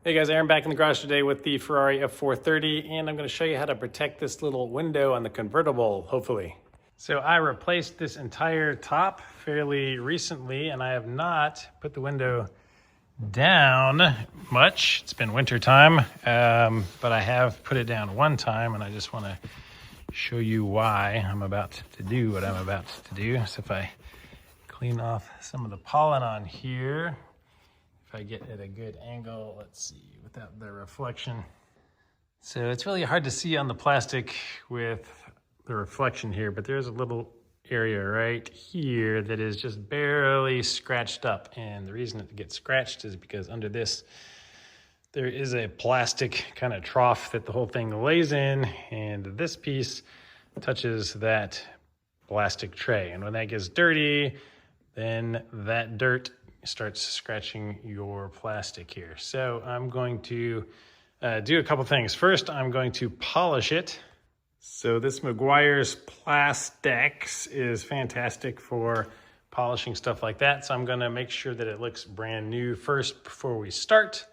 Hey guys, Aaron back in the garage today with the Ferrari F430, and I'm going to show you how to protect this little window on the convertible, hopefully. So I replaced this entire top fairly recently, and I have not put the window down much. It's been winter time, but I have put it down one time, and I just want to show you why I'm about to do what I'm about to do. So if I clean off some of the pollen on here, if I get at a good angle, let's see, without the reflection. So it's really hard to see on the plastic with the reflection here, but there's a little area right here that is just barely scratched up. And the reason it gets scratched is because under this, there is a plastic kind of trough that the whole thing lays in, and this piece touches that plastic tray. And when that gets dirty, then that dirt starts scratching your plastic here. So I'm going to do a couple things. First, I'm going to polish it. So this Meguiar's Plastex is fantastic for polishing stuff like that. So I'm gonna make sure that it looks brand new first before we start.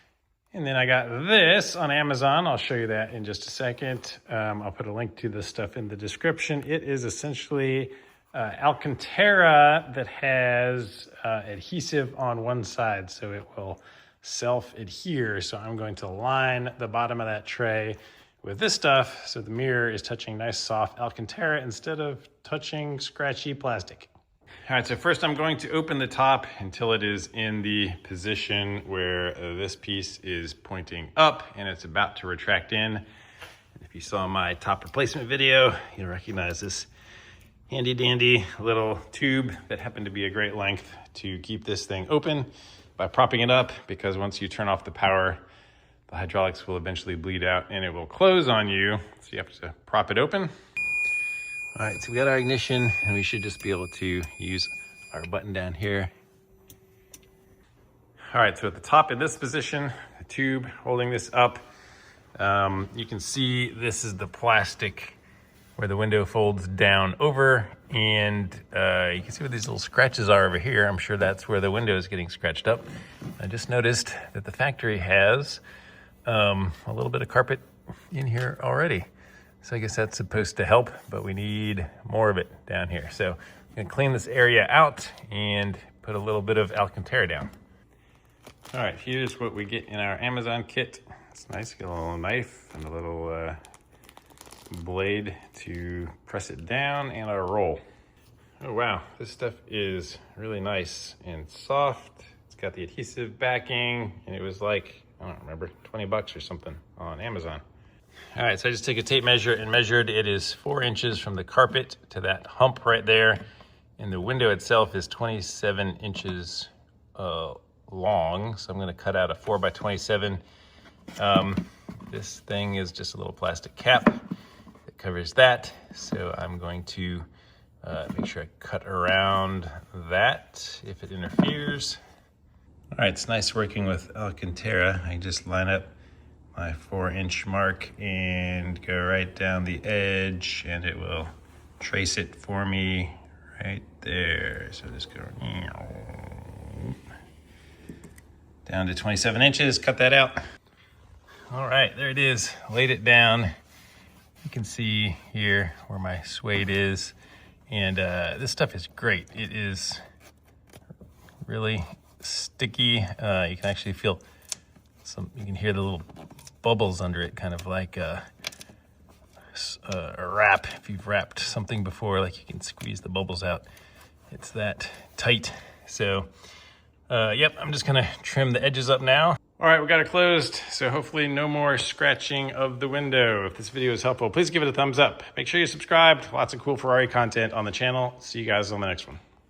And then I got this on Amazon. I'll show you that in just a second. I'll put a link to this stuff in the description. It is essentially Alcantara that has adhesive on one side, so it will self-adhere. So I'm going to line the bottom of that tray with this stuff so the mirror is touching nice soft Alcantara instead of touching scratchy plastic. All right, so first I'm going to open the top until it is in the position where this piece is pointing up and it's about to retract in. And if you saw my top replacement video, you'll recognize this handy dandy little tube that happened to be a great length to keep this thing open by propping it up, because once you turn off the power, the hydraulics will eventually bleed out and it will close on you. So you have to prop it open. All right, so we got our ignition and we should just be able to use our button down here. All right, so at the top in this position, the tube holding this up, you can see this is the plastic where the window folds down over, and you can see where these little scratches are over here. I'm sure that's where the window is getting scratched up. I just noticed that the factory has a little bit of carpet in here already. So I guess that's supposed to help, but we need more of it down here. So I'm gonna clean this area out and put a little bit of Alcantara down. All right, here's what we get in our Amazon kit. It's nice, get a little knife and a little blade to press it down, and our roll. Oh wow, this stuff is really nice and soft. It's got the adhesive backing, and it was like, I don't remember, 20 bucks or something on Amazon. All right, so I just took a tape measure and measured. It is 4 inches from the carpet to that hump right there. And the window itself is 27 inches long. So I'm gonna cut out a 4 by 27. This thing is just a little plastic cap that covers that. So I'm going to make sure I cut around that if it interferes. All right, it's nice working with Alcantara. I can just line up my 4-inch mark and go right down the edge, and it will trace it for me right there. So just go down to 27 inches, cut that out. All right, there it is, laid it down. You can see here where my suede is, and this stuff is great. It is really sticky. You can actually feel you can hear the little bubbles under it, kind of like a wrap. If you've wrapped something before, like you can squeeze the bubbles out. It's that tight. So, yep, I'm just gonna trim the edges up now. All right, we got it closed, so hopefully no more scratching of the window. If this video is helpful, please give it a thumbs up. Make sure you subscribe. Lots of cool Ferrari content on the channel. See you guys on the next one.